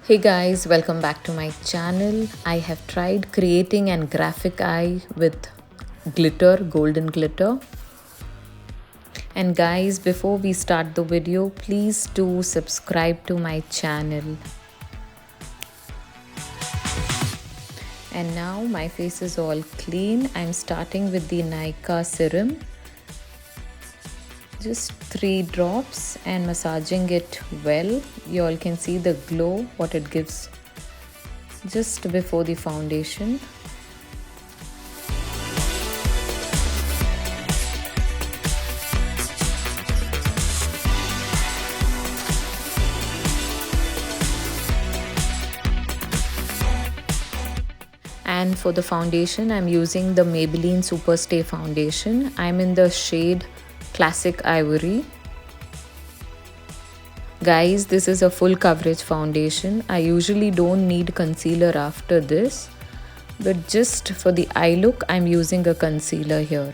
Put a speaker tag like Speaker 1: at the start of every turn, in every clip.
Speaker 1: Hey guys, welcome back to my channel. I have tried creating an graphic eye with glitter, golden glitter. And guys, before we start the video, please do subscribe to my channel. And now my face is all clean. I'm starting with the Nykaa serum. Just 3 drops and massaging it well. You all can see the glow what it gives just before the foundation. And for the foundation, I'm using the Maybelline Superstay foundation. I'm in the shade Classic Ivory. Guys, this is a full coverage foundation. I usually don't need concealer after this, but just for the eye look, I'm using a concealer here.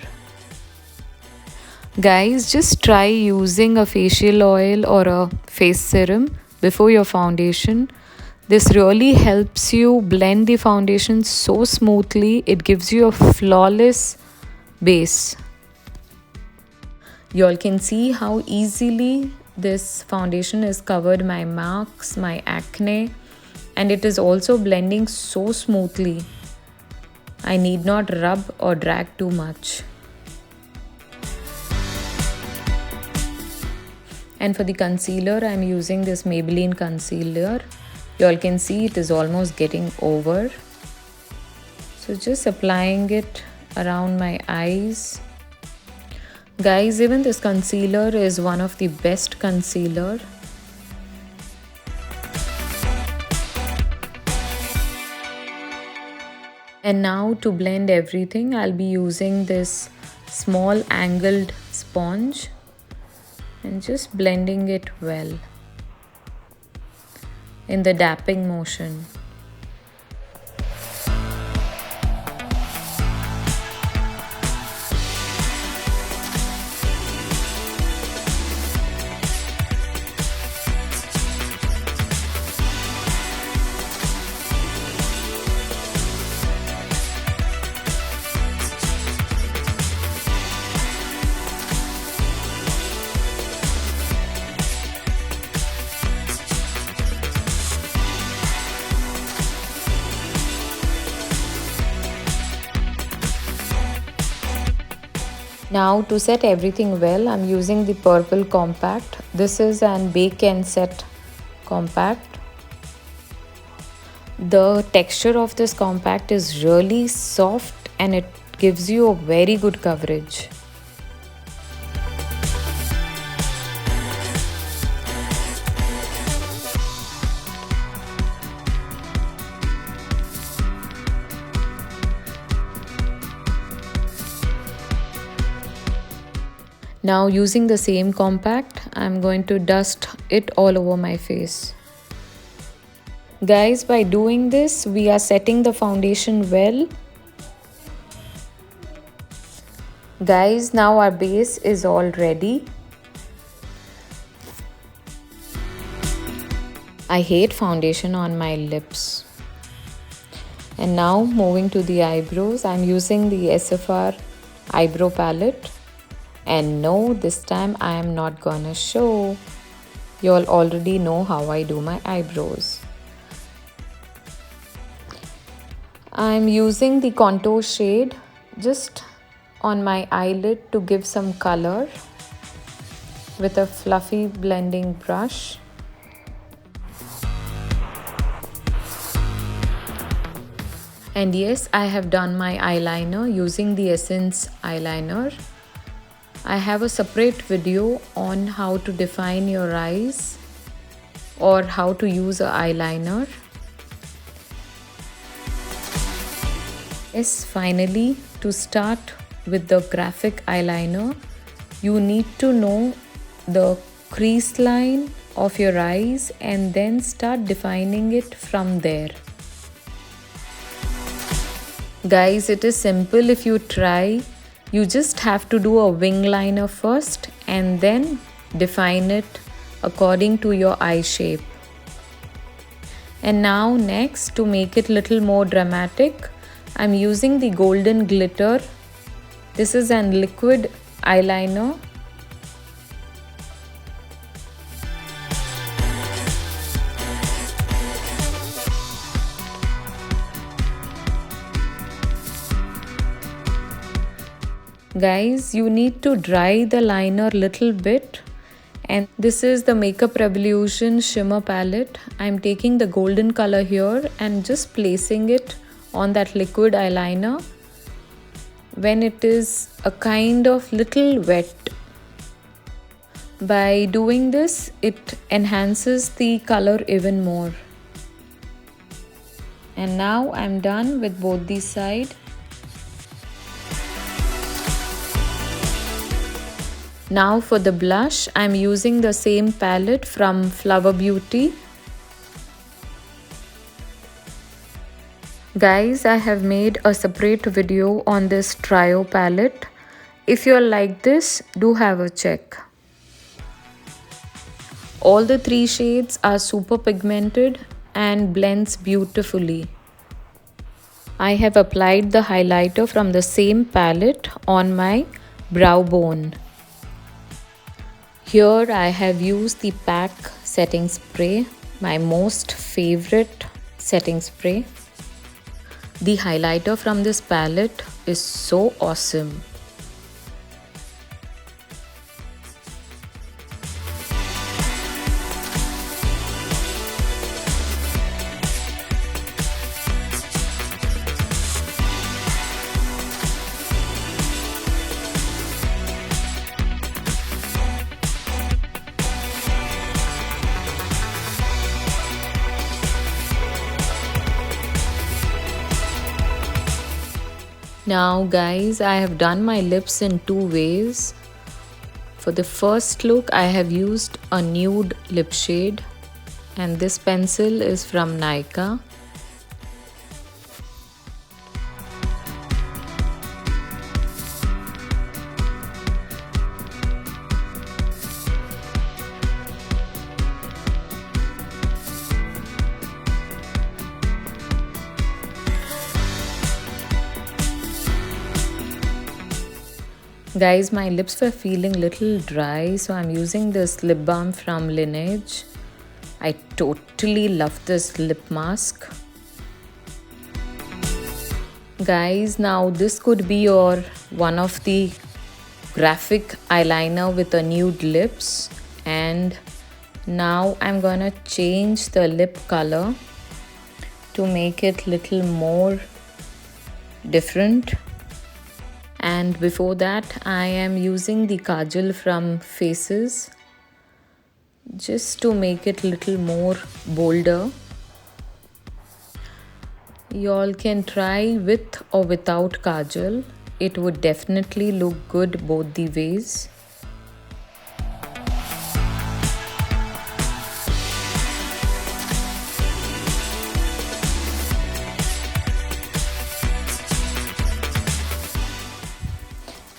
Speaker 1: Guys, just try using a facial oil or a face serum before your foundation. This really helps you blend the foundation so smoothly. It gives you a flawless base. You all can see how easily this foundation is covered my marks, my acne, and it is also blending so smoothly. I need not rub or drag too much. And for the concealer, I'm using this Maybelline concealer. You all can see it is almost getting over. So just applying it around my eyes. Guys, even this concealer is one of the best concealer. And now to blend everything, I'll be using this small angled sponge and just blending it well in the dapping motion. Now to set everything well, I'm using the purple compact. This is an bake and set compact. The texture of this compact is really soft and it gives you a very good coverage. Now using the same compact, I'm going to dust it all over my face. Guys, by doing this, we are setting the foundation well. Guys, now our base is all ready. I hate foundation on my lips. And now moving to the eyebrows, I'm using the SFR eyebrow palette. And no, this time I am not gonna show. You all already know how I do my eyebrows. I'm using the contour shade just on my eyelid to give some color with a fluffy blending brush. And yes, I have done my eyeliner using the Essence eyeliner. I have a separate video on how to define your eyes or how to use an eyeliner. Yes, finally, to start with the graphic eyeliner, you need to know the crease line of your eyes and then start defining it from there. Guys, it is simple if you try. You just have to do a wing liner first and then define it according to your eye shape. And now next, to make it little more dramatic, I'm using the golden glitter. This is an liquid eyeliner. Guys, you need to dry the liner little bit. And this is the Makeup Revolution shimmer palette. I'm taking the golden color here and just placing it on that liquid eyeliner when it is a kind of little wet. By doing this, it enhances the color even more. And now I'm done with both the sides. Now for the blush, I'm using the same palette from Flower Beauty. Guys, I have made a separate video on this trio palette. If you like this, do have a check. All the three shades are super pigmented and blends beautifully. I have applied the highlighter from the same palette on my brow bone. Here I have used the PAC setting spray, my most favorite setting spray. The highlighter from this palette is so awesome. Now guys, I have done my lips in two ways. For the first look, I have used a nude lip shade, and this pencil is from Nykaa. Guys, my lips were feeling little dry, so I'm using this lip balm from Lineage. I totally love this lip mask. Guys, now this could be your one of the graphic eyeliner with a nude lips. And now I'm gonna change the lip color to make it little more different. And before that, I am using the kajal from Faces just to make it little more bolder. Y'all can try with or without kajal. It would definitely look good both the ways.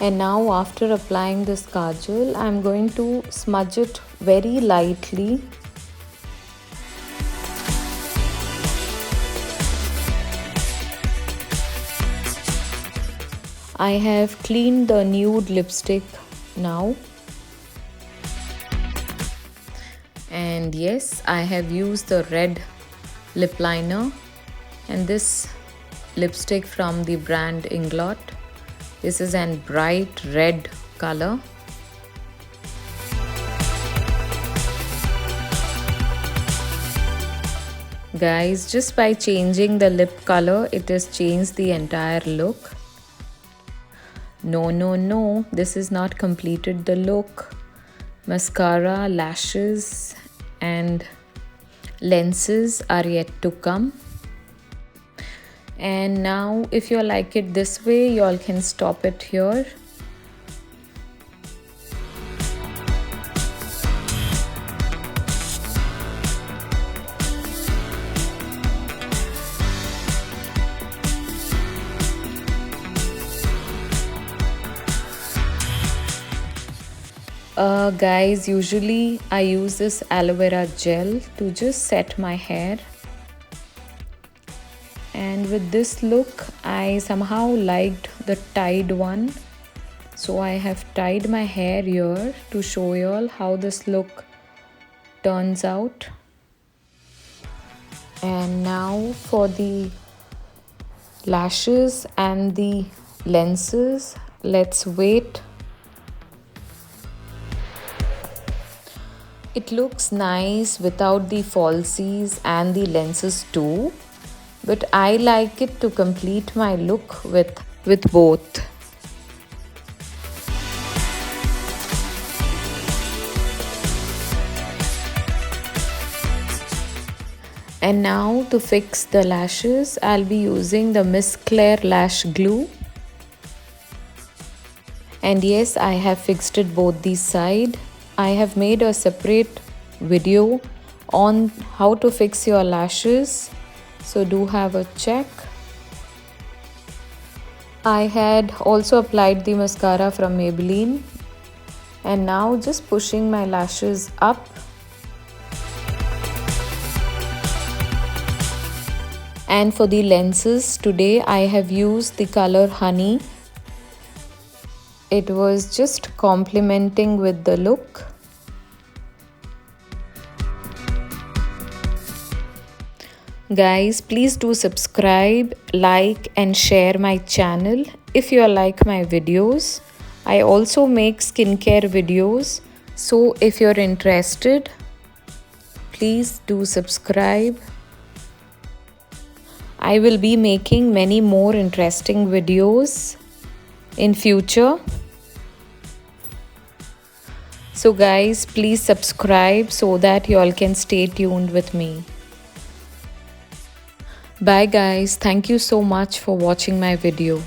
Speaker 1: And now after applying this kajal, I'm going to smudge it very lightly. I have cleaned the nude lipstick now. And yes, I have used the red lip liner and this lipstick from the brand Inglot. This is a bright red color. Guys, just by changing the lip color, it has changed the entire look. No, this is not completed the look. Mascara, lashes and lenses are yet to come. And now if you like it this way, you all can stop it here. Guys, usually I use this aloe vera gel to just set my hair. And with this look, I somehow liked the tied one. So I have tied my hair here to show you all how this look turns out. And now for the lashes and the lenses, let's wait. It looks nice without the falsies and the lenses too, but I like it to complete my look with both. And now to fix the lashes, I'll be using the Miss Claire Lash Glue. And yes, I have fixed it both the side. I have made a separate video on how to fix your lashes, so do have a check. I had also applied the mascara from Maybelline, and now just pushing my lashes up. And for the lenses, today I have used the color Honey. It was just complementing with the look. Guys, please do subscribe, like and share my channel if you like my videos. I also make skincare videos, so if you're interested, please do subscribe. I will be making many more interesting videos in future. So guys, please subscribe so that you all can stay tuned with me. Bye guys, thank you so much for watching my video.